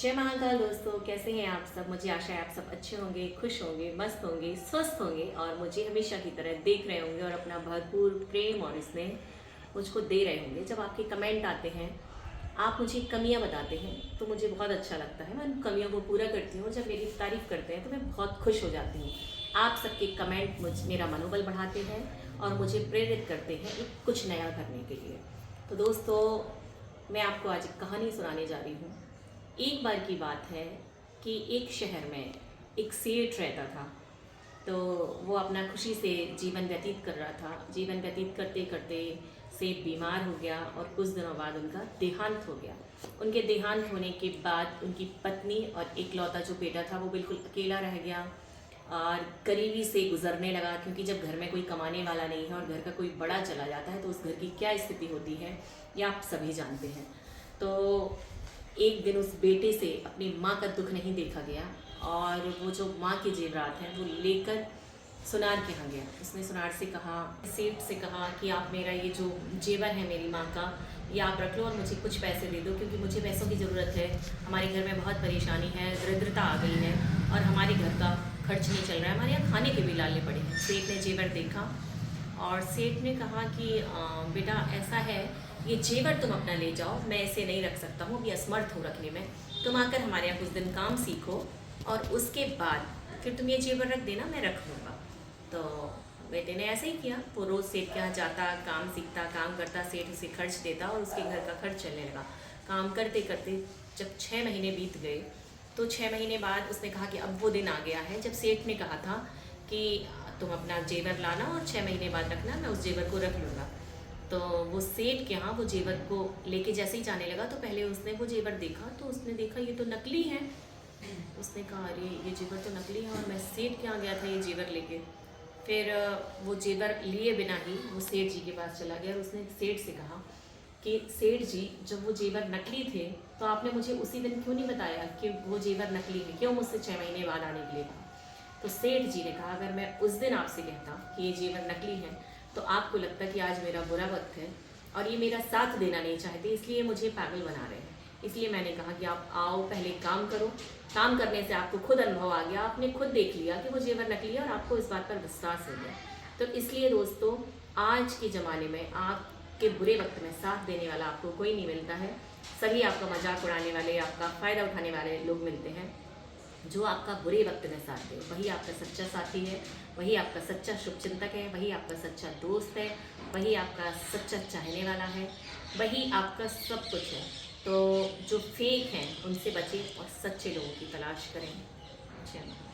जय महाकाल दोस्तों, कैसे हैं आप सब। मुझे आशा है आप सब अच्छे होंगे, खुश होंगे, मस्त होंगे, स्वस्थ होंगे और मुझे हमेशा की तरह देख रहे होंगे और अपना भरपूर प्रेम और स्नेह मुझको दे रहे होंगे। जब आपके कमेंट आते हैं, आप मुझे कमियां बताते हैं तो मुझे बहुत अच्छा लगता है। मैं उन कमियों को पूरा करती हूँ और जब मेरी तारीफ़ करते हैं तो मैं बहुत खुश हो जाती हूँ। आप सबके कमेंट मेरा मनोबल बढ़ाते हैं और मुझे प्रेरित करते हैं एक कुछ नया करने के लिए। तो दोस्तों, मैं आपको आज एक कहानी सुनाने जा रही हूँ। एक बार की बात है कि एक शहर में एक सेठ रहता था। तो वो अपना खुशी से जीवन व्यतीत कर रहा था। जीवन व्यतीत करते करते सेठ बीमार हो गया और कुछ दिनों बाद उनका देहांत हो गया। उनके देहांत होने के बाद उनकी पत्नी और इकलौता जो बेटा था वो बिल्कुल अकेला रह गया और गरीबी से गुजरने लगा, क्योंकि जब घर में कोई कमाने वाला नहीं है और घर का कोई बड़ा चला जाता है तो उस घर की क्या स्थिति होती है ये आप सभी जानते हैं। तो एक दिन उस बेटे से अपनी माँ का दुख नहीं देखा गया और वो जो माँ के जेवरात हैं वो लेकर सुनार के यहाँ गया। उसने सुनार से कहा, सेठ से कहा कि आप मेरा ये जो जेवर है मेरी माँ का, ये आप रख लो और मुझे कुछ पैसे दे दो, क्योंकि मुझे पैसों की ज़रूरत है। हमारे घर में बहुत परेशानी है, दरिद्रता आ गई है और हमारे घर का खर्च नहीं चल रहा है, हमारे यहाँ खाने के भी लाले पड़े हैं। सेठ ने जेवर देखा और सेठ ने कहा कि बेटा ऐसा है, ये जेवर तुम अपना ले जाओ, मैं इसे नहीं रख सकता हूँ, अभी असमर्थ हूँ रखने में। तुम आकर हमारे यहाँ कुछ दिन काम सीखो और उसके बाद फिर तुम ये जेवर रख देना, मैं रख लूँगा। तो बेटे ने ऐसे ही किया। वो रोज़ सेठ के यहाँ जाता, काम सीखता, काम करता, सेठ उसे खर्च देता और उसके घर का खर्च चलने लगा। काम करते करते जब 6 महीने बीत गए तो 6 महीने बाद उसने कहा कि अब वो दिन आ गया है जब सेठ ने कहा था कि तुम अपना जेवर लाना और 6 महीने बाद रखना, मैं उस जेवर को रख लूँगा। तो वो सेठ के यहाँ वो जेवर को लेके जैसे ही जाने लगा तो पहले उसने वो जेवर देखा तो उसने देखा ये तो नकली है। उसने कहा अरे ये जेवर तो नकली है और मैं सेठ के यहाँ गया था ये जेवर लेके। फिर वो जेवर लिए बिना ही वो सेठ जी के पास चला गया और उसने सेठ से कहा कि सेठ जी, जब वो जेवर नकली थे तो आपने मुझे उसी दिन क्यों नहीं बताया कि वो जेवर नकली है, क्यों मुझसे 6 महीने बाद आने के लिए कहा। तो सेठ जी ने कहा अगर मैं उस दिन आपसे कहता कि ये जेवर नकली है तो आपको लगता कि आज मेरा बुरा वक्त है और ये मेरा साथ देना नहीं चाहते, इसलिए मुझे पागल बना रहे हैं। इसलिए मैंने कहा कि आप आओ, पहले काम करो। काम करने से आपको खुद अनुभव आ गया, आपने खुद देख लिया कि वो जेवर नकली है और आपको इस बात पर विश्वास हो गया। तो इसलिए दोस्तों, आज के ज़माने में आपके बुरे वक्त में साथ देने वाला आपको कोई नहीं मिलता है। सभी आपका मजाक उड़ाने वाले, आपका फ़ायदा उठाने वाले लोग मिलते हैं। जो आपका बुरे वक्त में साथ दे वही आपका सच्चा साथी है, वही आपका सच्चा शुभचिंतक है, वही आपका सच्चा दोस्त है, वही आपका सच्चा चाहने वाला है, वही आपका सब कुछ है। तो जो फेक हैं उनसे बचें और सच्चे लोगों की तलाश करें। जय माता।